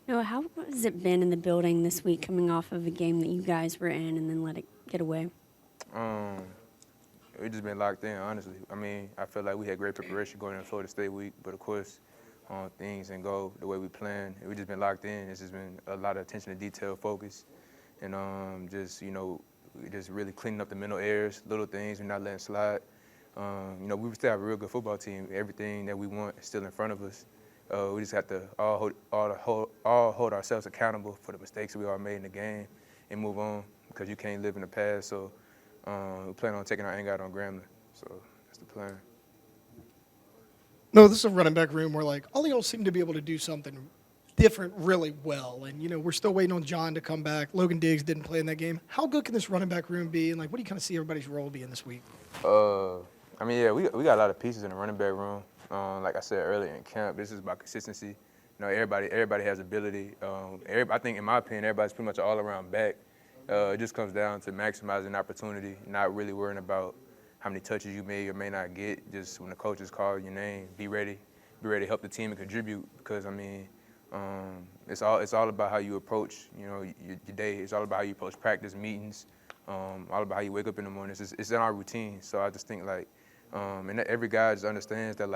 Noah, how has it been in the building this week coming off of a game that you guys were in and then let it get away? Um, we just been locked in, honestly. I mean, I feel like we had great preparation going into Florida State week, but of course, things didn't go the way we planned. We just been locked in. It's just been a lot of attention to detail, focus, and just we just really cleaning up the mental errors, little things we're not letting slide. We still have a real good football team. Everything that we want is still in front of us. We just have to all hold ourselves accountable for the mistakes we all made in the game and move on because you can't live in the past. So we plan on taking our anger out on Grambling. So that's the plan. No, this is a running back room where, like, all y'all seem to be able to do something different really well. And, we're still waiting on John to come back. Logan Diggs didn't play in that game. How good can this running back room be? And, like, what do you kind of see everybody's role being this week? We got a lot of pieces in the running back room. Like I said earlier in camp, this is about consistency. Everybody has ability. I think, in my opinion, everybody's pretty much an all-around back. It just comes down to maximizing opportunity, not really worrying about how many touches you may or may not get. Just when the coaches call your name, be ready to help the team and contribute. Because it's all about how you approach, your day. It's all about how you approach practice, meetings, all about how you wake up in the morning. It's in our routine. So I just think and every guy just understands that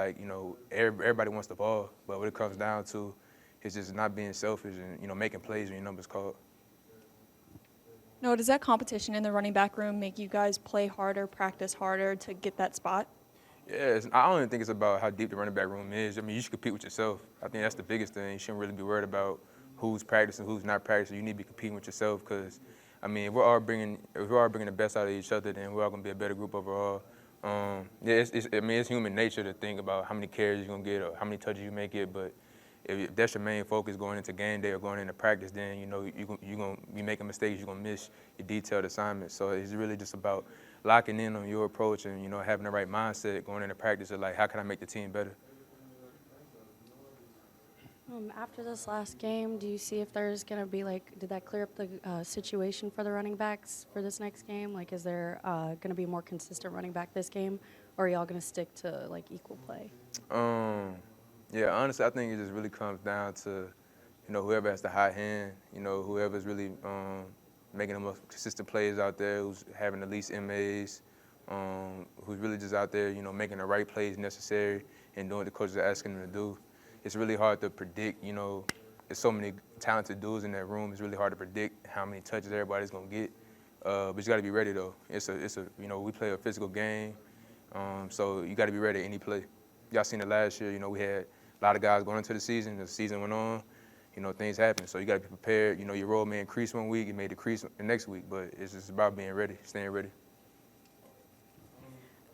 everybody wants the ball, but what it comes down to is just not being selfish and making plays when your number's called. No, does that competition in the running back room make you guys play harder, practice harder to get that spot? Yeah, I don't even think it's about how deep the running back room is. I mean, you should compete with yourself. I think that's the biggest thing. You shouldn't really be worried about who's practicing, who's not practicing. You need to be competing with yourself because, if we're all bringing the best out of each other, then we're all gonna be a better group overall. It's human nature to think about how many carries you're gonna get or how many touches you may get, but if that's your main focus going into game day or going into practice, then you're gonna be making mistakes. You're gonna miss your detailed assignments. So it's really just about locking in on your approach and having the right mindset going into practice of how can I make the team better. After this last game, do you see if there's going to be, did that clear up the situation for the running backs for this next game? Is there going to be a more consistent running back this game, or are y'all going to stick to, equal play? Yeah, honestly, I think it just really comes down to, whoever has the high hand, whoever's really making the most consistent plays out there, who's having the least MAs, who's really just out there, making the right plays necessary and doing what the coaches are asking them to do. It's really hard to predict, there's so many talented dudes in that room. It's really hard to predict how many touches everybody's gonna get. But you gotta be ready though. We play a physical game, so you gotta be ready at any play. Y'all seen it last year, we had a lot of guys going into the season went on, things happen. So you gotta be prepared. Your role may increase one week, it may decrease the next week, but it's just about being ready, staying ready.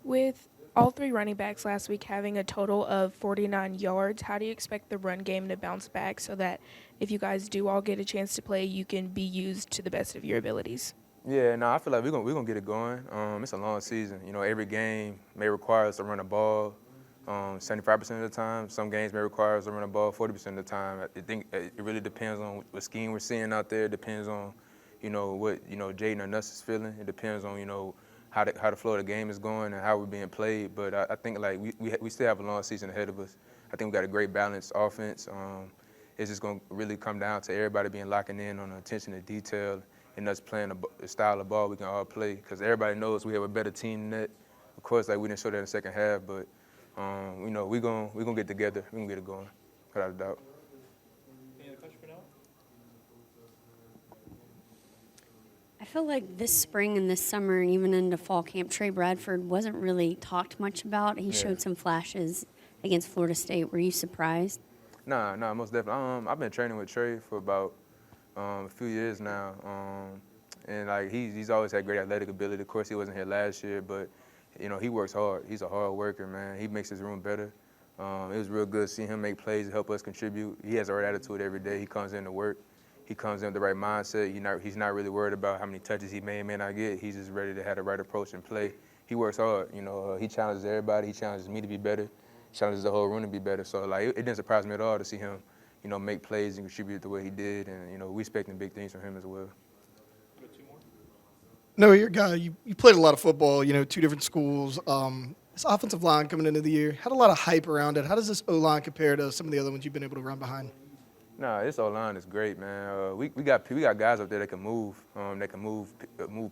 With all three running backs last week having a total of 49 yards, how do you expect the run game to bounce back so that if you guys do all get a chance to play, you can be used to the best of your abilities? Yeah, no, I feel like we're gonna get it going. It's a long season. Every game may require us to run the ball 75% of the time. Some games may require us to run the ball 40% of the time. I think it really depends on what scheme we're seeing out there. It depends on, what Jaden or Nuss is feeling. It depends on how the flow of the game is going and how we're being played. But I think we still have a long season ahead of us. I think we got a great balanced offense. It's just gonna really come down to everybody being locking in on the attention to detail and us playing the style of ball we can all play. Because everybody knows we have a better team than that. Of course, we didn't show that in the second half, but we're gonna get together. We're gonna get it going, without a doubt. Any other question for Noah? I feel like this spring and this summer and even into fall camp, Trey Bradford wasn't really talked much about. He showed some flashes against Florida State. Were you surprised? Nah, most definitely. I've been training with Trey for about a few years now, and he's always had great athletic ability. Of course, he wasn't here last year, but he works hard. He's a hard worker, man. He makes his room better. It was real good seeing him make plays to help us contribute. He has the right attitude every day. He comes in to work. He comes in with the right mindset. He's not really worried about how many touches he may or may not get. He's just ready to have the right approach and play. He works hard. He challenges everybody. He challenges me to be better. He challenges the whole room to be better. So it didn't surprise me at all to see him, make plays and contribute the way he did. And we expecting big things from him as well. No, you're a guy. You played a lot of football. Two different schools. This offensive line coming into the year had a lot of hype around it. How does this O-line compare to some of the other ones you've been able to run behind? Nah, this O-line is great, man. We got guys up there that can move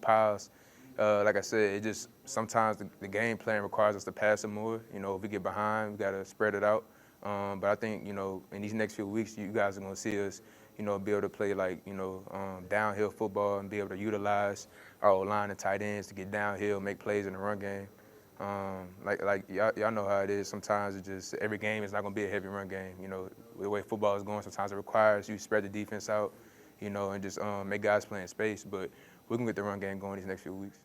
piles. Like I said, it just sometimes the game plan requires us to pass it more. You know, if we get behind, we gotta spread it out. But I think, you know, in these next few weeks, you guys are gonna see us, you know, be able to play like, you know, downhill football and be able to utilize our O-line and tight ends to get downhill, make plays in the run game. Like y'all know how it is. Sometimes it just every game is not gonna be a heavy run game. You know, the way football is going, sometimes it requires you spread the defense out, you know, and just make guys play in space. But we're gonna get the run game going these next few weeks.